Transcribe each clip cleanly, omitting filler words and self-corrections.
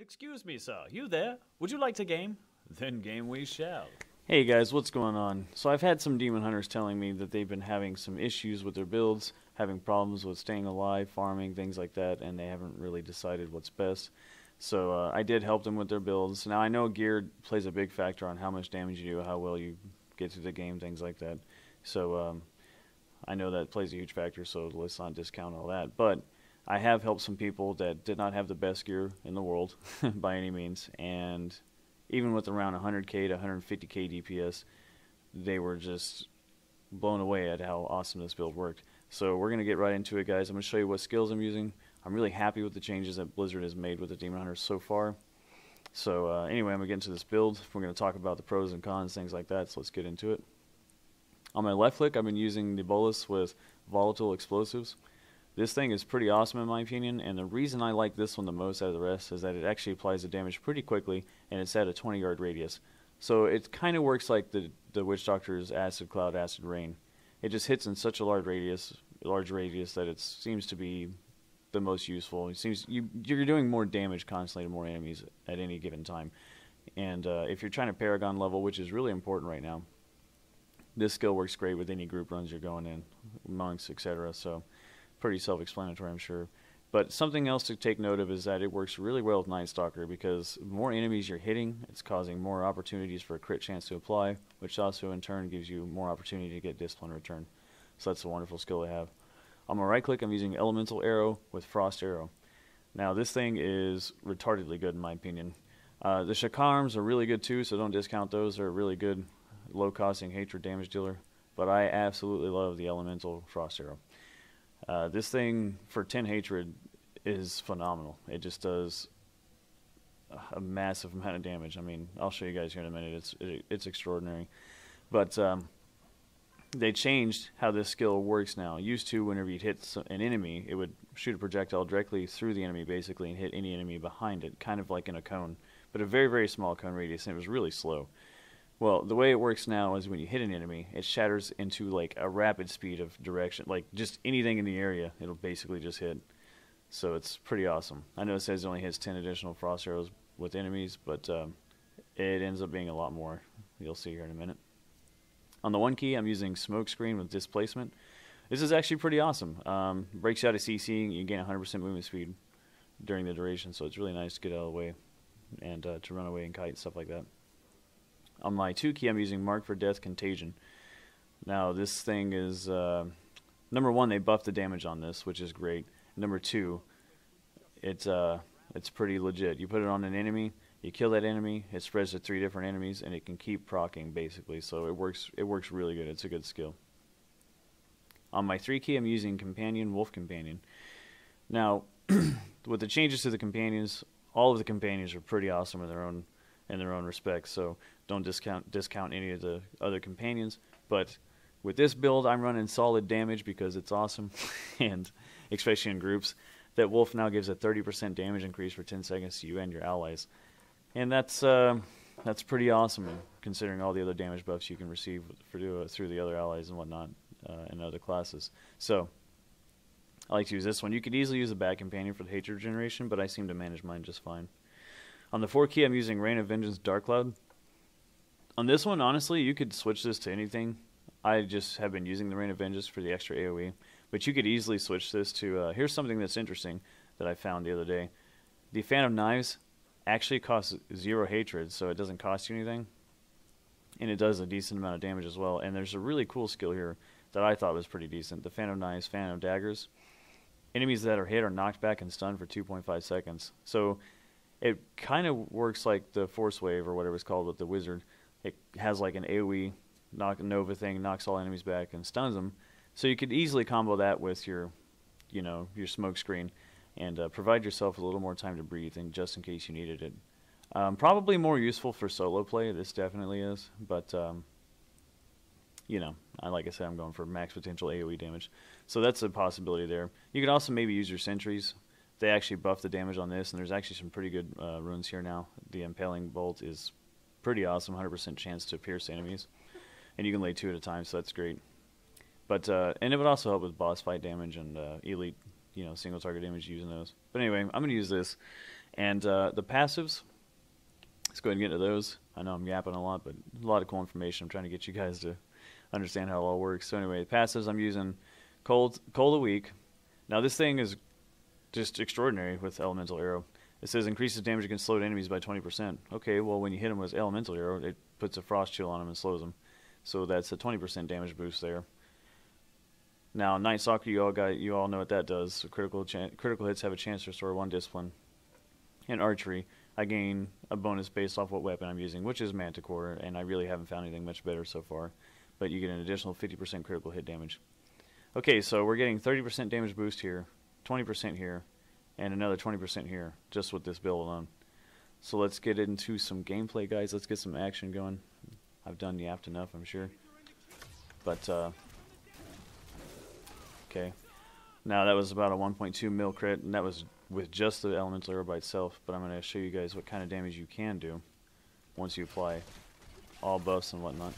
Excuse me, sir. You there? Would you like to game? Then game we shall. Hey guys, what's going on? So I've had some demon hunters telling me that they've been having some issues with their builds, having problems with staying alive, farming, things like that, and they haven't really decided what's best. So I did help them with their builds. Now I know gear plays a big factor on how much damage you do, how well you get through the game, things like that. So I know that plays a huge factor, so let's not discount all that. But I have helped some people that did not have the best gear in the world by any means, and even with around 100k to 150k DPS, they were just blown away at how awesome this build worked. So we're going to get right into it, guys. I'm going to show you what skills I'm using. I'm really happy with the changes that Blizzard has made with the Demon Hunters so far. So anyway, I'm going to get into this build. We're going to talk about the pros and cons, things like that, so let's get into it. On my left click, I've been using the bolus with volatile explosives. This thing is pretty awesome in my opinion, and the reason I like this one the most out of the rest is that it actually applies the damage pretty quickly, and it's at a 20-yard radius. So it kind of works like the Witch Doctor's Acid Cloud, Acid Rain. It just hits in such a large radius that it seems to be the most useful. It seems you're doing more damage constantly to more enemies at any given time. And if you're trying to Paragon level, which is really important right now, this skill works great with any group runs you're going in, monks, etc. So pretty self-explanatory, I'm sure. But something else to take note of is that it works really well with Night Stalker, because the more enemies you're hitting, it's causing more opportunities for a crit chance to apply, which also in turn gives you more opportunity to get Discipline return. So that's a wonderful skill to have. On my right click, I'm using Elemental Arrow with Frost Arrow. Now this thing is retardedly good in my opinion. The Shakarms are really good too, so don't discount those. They're a really good low-costing hatred damage dealer. But I absolutely love the Elemental Frost Arrow. This thing for 10 hatred is phenomenal. It just does a massive amount of damage. I mean, I'll show you guys here in a minute. It's extraordinary. But they changed how this skill works now. Used to, whenever you'd hit an enemy, it would shoot a projectile directly through the enemy basically and hit any enemy behind it, kind of like in a cone, but a very, very small cone radius, and it was really slow. Well, the way it works now is when you hit an enemy, it shatters into like a rapid speed of direction. Like just anything in the area, it'll basically just hit. So it's pretty awesome. I know it says it only hits 10 additional frost arrows with enemies, but it ends up being a lot more. You'll see here in a minute. On the one key, I'm using Smoke Screen with Displacement. This is actually pretty awesome. Breaks you out of CC, you gain 100% movement speed during the duration, so it's really nice to get out of the way and to run away and kite and stuff like that. On my 2 key, I'm using Mark for Death Contagion. Now, this thing is, number 1, they buffed the damage on this, which is great. Number 2, it's pretty legit. You put it on an enemy, you kill that enemy, it spreads to 3 different enemies, and it can keep proccing, basically. So it works really good. It's a good skill. On my 3 key, I'm using Companion, Wolf Companion. Now, with the changes to the companions, all of the companions are pretty awesome in their own respects, so don't discount any of the other companions. But with this build, I'm running solid damage because it's awesome, and especially in groups. That Wolf now gives a 30% damage increase for 10 seconds to you and your allies, and that's pretty awesome considering all the other damage buffs you can receive through the other allies and whatnot in other classes. So I like to use this one. You could easily use a bad companion for the hatred generation, but I seem to manage mine just fine. On the 4 key, I'm using Rain of Vengeance Dark Cloud. On this one, honestly, you could switch this to anything. I just have been using the Rain of Vengeance for the extra AoE. But you could easily switch this to... here's something that's interesting that I found the other day. The Fan of Knives actually costs 0 hatred, so it doesn't cost you anything. And it does a decent amount of damage as well. And there's a really cool skill here that I thought was pretty decent. The Fan of Knives, Fan of Daggers. Enemies that are hit are knocked back and stunned for 2.5 seconds. So it kind of works like the Force Wave or whatever it's called with the Wizard. It has like an AoE Nova thing, knocks all enemies back and stuns them. So you could easily combo that with your smoke screen and provide yourself a little more time to breathe, and just in case you needed it. Probably more useful for solo play. This definitely is, but like I said, I'm going for max potential AoE damage. So that's a possibility there. You could also maybe use your sentries. They actually buff the damage on this, and there's actually some pretty good runes here now. The Impaling Bolt is pretty awesome, 100% chance to pierce enemies. And you can lay 2 at a time, so that's great. But and it would also help with boss fight damage and elite, single target damage using those. But anyway, I'm going to use this. And the passives, let's go ahead and get into those. I know I'm yapping a lot, but a lot of cool information. I'm trying to get you guys to understand how it all works. So anyway, passives, I'm using Cold a Week. Now this thing is just extraordinary with Elemental Arrow. It says increases damage against slowed enemies by 20%. Okay, well when you hit them with Elemental Arrow, it puts a frost chill on them and slows them. So that's a 20% damage boost there. Now Night Stalker, you all know what that does. So critical hits have a chance to restore 1 discipline. And Archery, I gain a bonus based off what weapon I'm using, which is Manticore, and I really haven't found anything much better so far. But you get an additional 50% critical hit damage. Okay, so we're getting 30% damage boost here, 20% here, and another 20% here, just with this build alone. So let's get into some gameplay, guys. Let's get some action going. I've done yapped enough, I'm sure. But, okay. Now that was about a 1.2 mil crit, and that was with just the Elemental Arrow by itself. But I'm going to show you guys what kind of damage you can do once you apply all buffs and whatnot.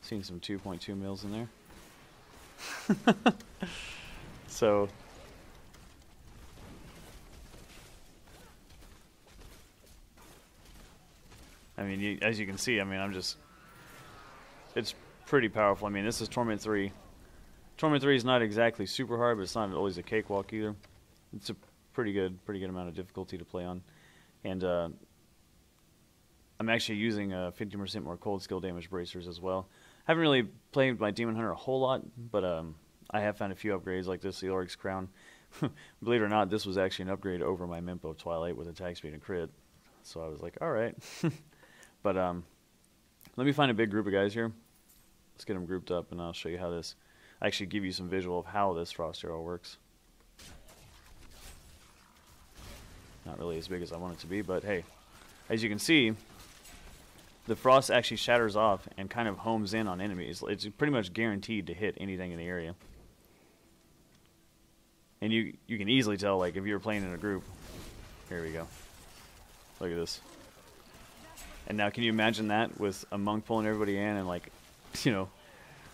Seen some 2.2 mils in there. So I mean, as you can see, I mean, it's pretty powerful. I mean, this is Torment 3. Torment 3 is not exactly super hard, but it's not always a cakewalk either. It's a pretty good amount of difficulty to play on. And I'm actually using 50% more cold skill damage bracers as well. I haven't really played my Demon Hunter a whole lot, but I have found a few upgrades like this, the Oric's Crown. Believe it or not, this was actually an upgrade over my Mimpo Twilight with attack speed and crit. So I was like, alright. But let me find a big group of guys here. Let's get them grouped up, and I'll show you how this... actually give you some visual of how this Frost Arrow works. Not really as big as I want it to be, but hey. As you can see, the Frost actually shatters off and kind of homes in on enemies. It's pretty much guaranteed to hit anything in the area. And you can easily tell, like, if you're playing in a group. Here we go. Look at this. And now can you imagine that with a monk pulling everybody in and, like, you know,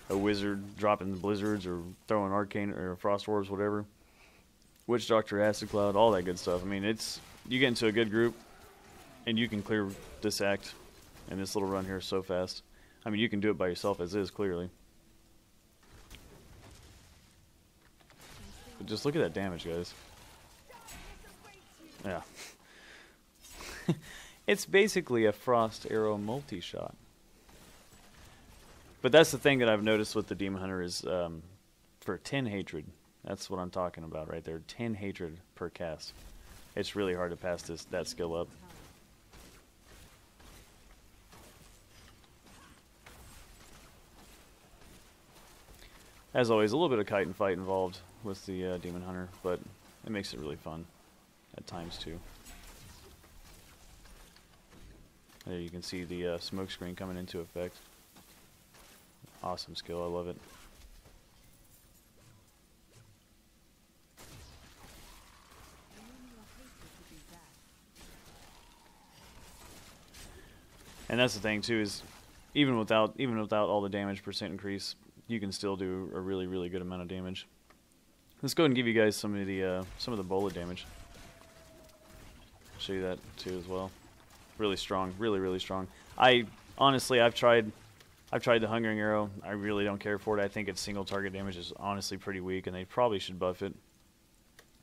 a wizard dropping blizzards or throwing arcane or frost orbs, whatever. Witch Doctor, Acid Cloud, all that good stuff. I mean, you get into a good group and you can clear this act and this little run here so fast. I mean, you can do it by yourself as is, clearly. But just look at that damage, guys. Yeah. It's basically a Frost Arrow multi-shot. But that's the thing that I've noticed with the Demon Hunter is for 10 hatred. That's what I'm talking about right there. 10 hatred per cast. It's really hard to pass that skill up. As always, a little bit of kite and fight involved with the Demon Hunter, but it makes it really fun at times too. There you can see the smoke screen coming into effect. Awesome skill, I love it. And that's the thing too, is even without all the damage percent increase, you can still do a really good amount of damage. Let's go ahead and give you guys some of the bullet damage. I'll show you that too as well. Really strong, really strong. Honestly, I've tried the Hungering Arrow. I really don't care for it. I think its single target damage is honestly pretty weak, and they probably should buff it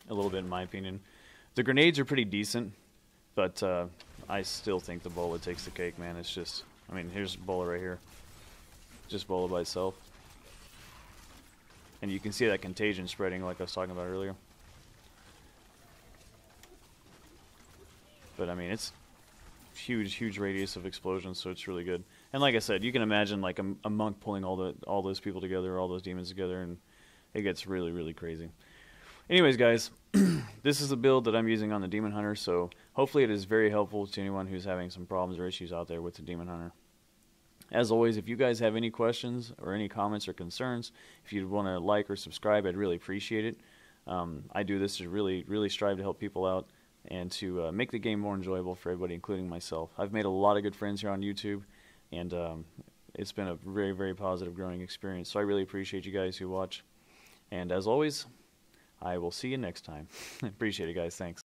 a little bit, in my opinion. The grenades are pretty decent, but I still think the Bola takes the cake, man. It's just, I mean, here's Bola right here. Just Bola by itself. And you can see that contagion spreading like I was talking about earlier. But I mean, it's huge radius of explosions, so it's really good. And like I said, you can imagine like a monk pulling all those people together, all those demons together, and it gets really crazy. Anyways, guys, this is the build that I'm using on the Demon Hunter, so hopefully it is very helpful to anyone who's having some problems or issues out there with the Demon Hunter. As always, if you guys have any questions or any comments or concerns, if you'd want to like or subscribe, I'd really appreciate it. I do this to really strive to help people out and to make the game more enjoyable for everybody, including myself. I've made a lot of good friends here on YouTube, and it's been a very positive growing experience. So I really appreciate you guys who watch. And as always, I will see you next time. Appreciate it, guys. Thanks.